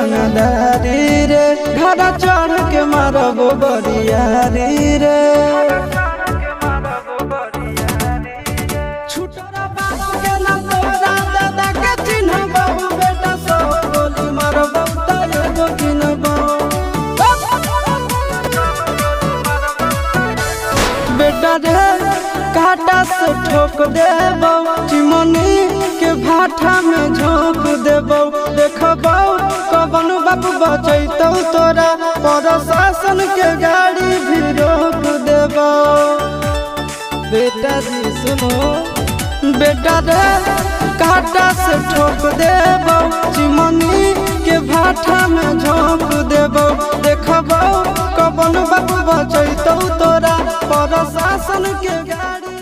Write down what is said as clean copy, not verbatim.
रंगदारी रे घड़ा चढ़ के मारबो बरियारी रे छुटरा बाबू के ना तोरा दादा के चिन्हबो बेटा सो गोली मारबो त एगो चिन्हबो बेटा रे काटा से ठोक देबो चिमनी के भाटा में झोंक देबो देखबो कवन बाबू बचैतौ तोरा प्रशासन के गाड़ी भी रोक देबो बेटा जी सुनो बेटा रे काटा से ठोक देबो चिमनी के भाटा में झोंक देबो देखबो कवन बाबू बचैतौ तोरा प्रशासन के गाड़ी